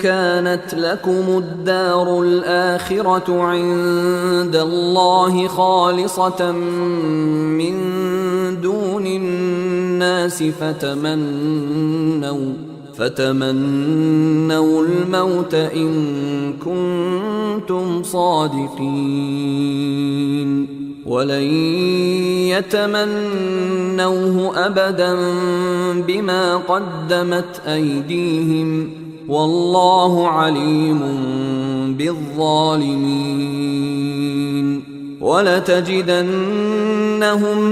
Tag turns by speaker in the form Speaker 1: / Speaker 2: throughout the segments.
Speaker 1: كانت لكم الدار الآخرة عند الله خالصة من دون الناس فتمنوا الموت إن كنتم صادقين ولن يتمنوه أبدا بما قدمت أيديهم والله عليم بالظالمين ولتجدنهم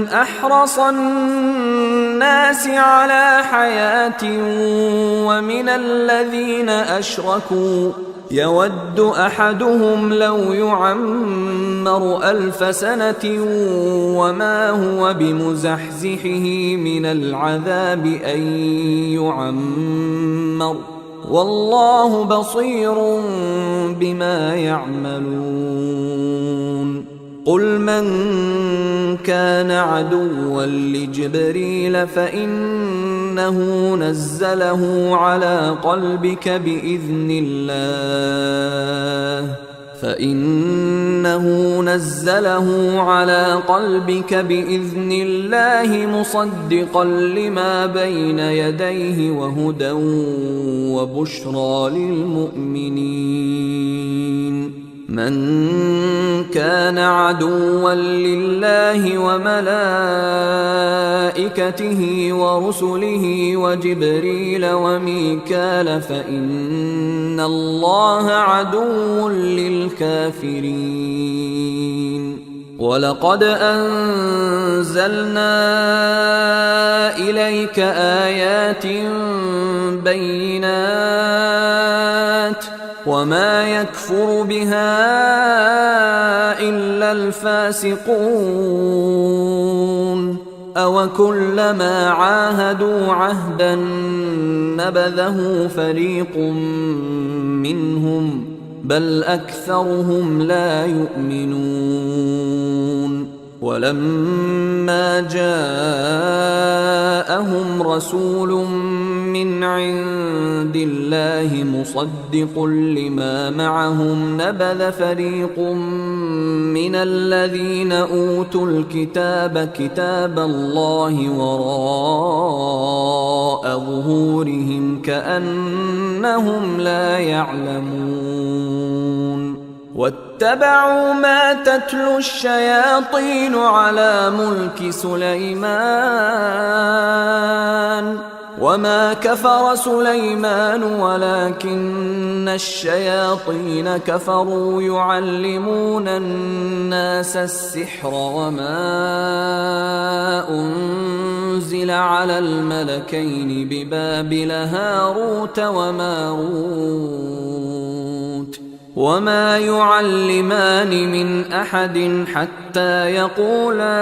Speaker 1: أحرص الناس على حياة ومن الذين أشركوا يود أحدهم لو يعمر 1000 سنة وما هو بمزحزحه من العذاب أن يعمر والله بصير بما يعملون قل من كان عدوا لجبريل فإنه نزله على قلبك بإذن الله مصدقا لما بين يديه وهدى وبشرى للمؤمنين من كان عدوا لله وملائكته ورسله وجبريل وميكال فإن الله عدو للكافرين ولقد أنزلنا إليك آيات بينات وما يكفر بها إلا الفاسقون أوكلما عاهدوا عهدا نبذه فريق منهم بل أكثرهم لا يؤمنون ولما جاءهم رسول من عند الله مصدق لما معهم نبذ فريق من الذين أوتوا الكتاب كتاب الله وراء ظهورهم كأنهم لا يعلمون واتبعوا ما تتلو الشياطين على ملك سليمان وما كفر سليمان ولكن الشياطين كفروا يعلمون الناس السحر وما أنزل على الملكين ببابل هاروت وماروت وما يعلمان من أحد حتى يقولا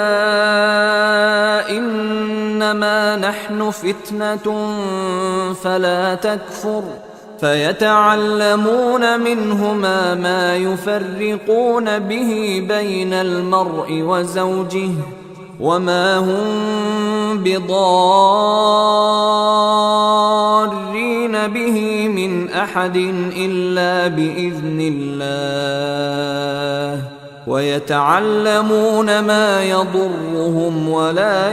Speaker 1: إنما نحن فتنة فلا تكفر فيتعلمون منهما ما يفرقون به بين المرء وزوجه وما هم بضارين به من أحد إلا بإذن الله ويتعلمون ما يضرهم ولا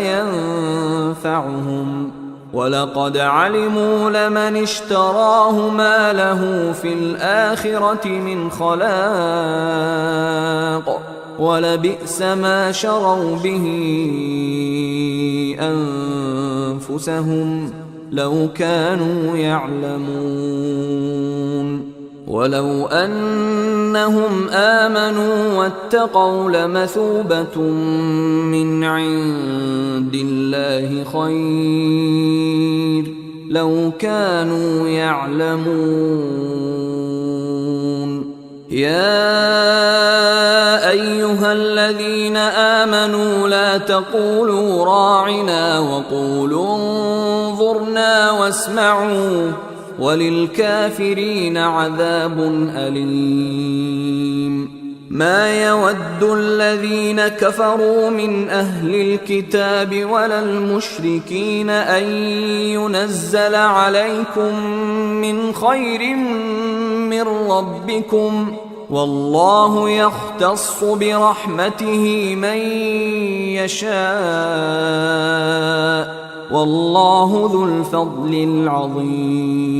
Speaker 1: ينفعهم ولقد علموا لمن اشتراه ما له في الآخرة من خلاق ولبئس ما شروا به أنفسهم لو كانوا يعلمون ولو أنهم آمنوا واتقوا لمثوبة من عند الله خير لو كانوا يعلمون يا أيها الذين آمنوا لا تقولوا راعنا وقولوا انظرنا واسمعوا وللكافرين عذاب أليم ما يود الذين كفروا من أهل الكتاب ولا المشركين أن ينزل عليكم من خير من ربكم، والله يختص برحمته من يشاء، والله ذو الفضل العظيم.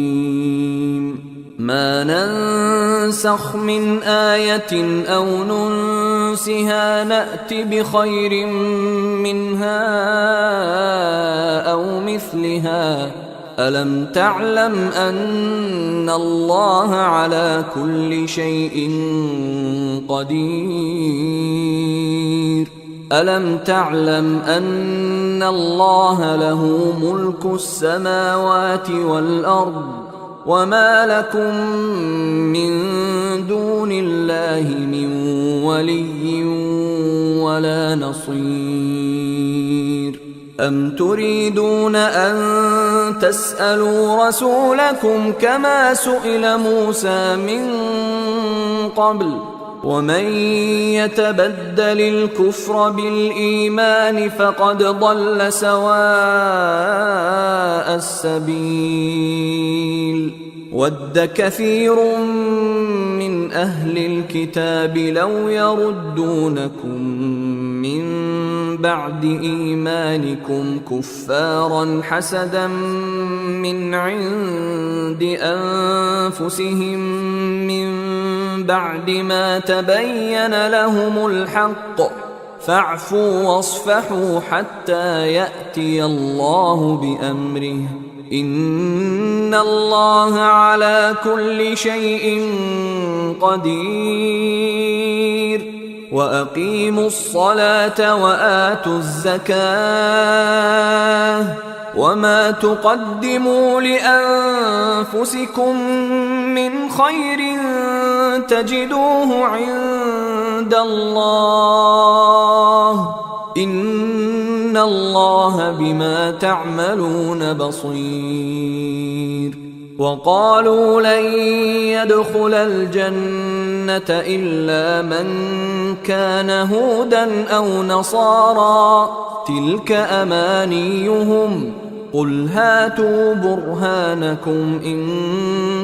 Speaker 1: ما ننسخ من آية أو ننسها نأت بخير منها أو مثلها، ألم تعلم أن الله على كل شيء قدير؟ ألم تعلم أن الله له ملك السماوات والأرض، وما لكم من دون الله من ولي ولا نصير؟ أم تريدون أن تسألوا رسولكم كما سئل موسى من قبل؟ ومن يتبدل الكفر بالإيمان فقد ضل سواء السبيل. ود كثير من أهل الكتاب لو يردونكم من بعد إيمانكم كفارا حسدا من عند أنفسهم من بعد ما تبين لهم الحق، فاعفوا واصفحوا حتى يأتي الله بأمره، إن الله على كل شيء قدير. وأقيموا الصلاة وآتوا الزكاة، وما تقدموا لأنفسكم من خير تجدوه عند الله، إن الله بما تعملون بصير. وقالوا لن يدخل الجنة إلا من كان هودا أو نصارى، تلك أمانيهم، قل هاتوا برهانكم إن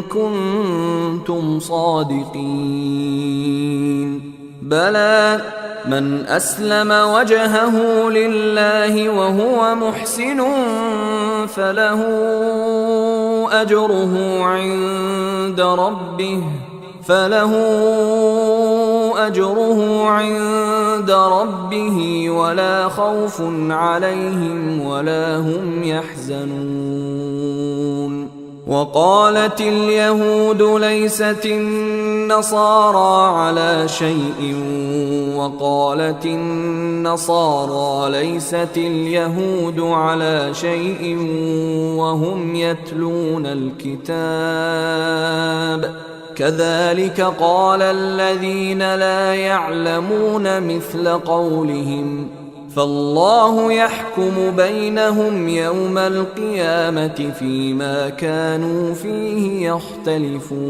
Speaker 1: كنتم صادقين. بلى من أسلم وجهه لله وهو محسن فله أجره عند ربه ولا خوف عليهم ولا هم يحزنون. وقالت اليهود ليست النصارى على شيء، وقالت النصارى ليست اليهود على شيء وهم يتلون الكتاب، كذلك قال الذين لا يعلمون مثل قولهم، فالله يحكم بينهم يوم القيامة فيما كانوا فيه يختلفون.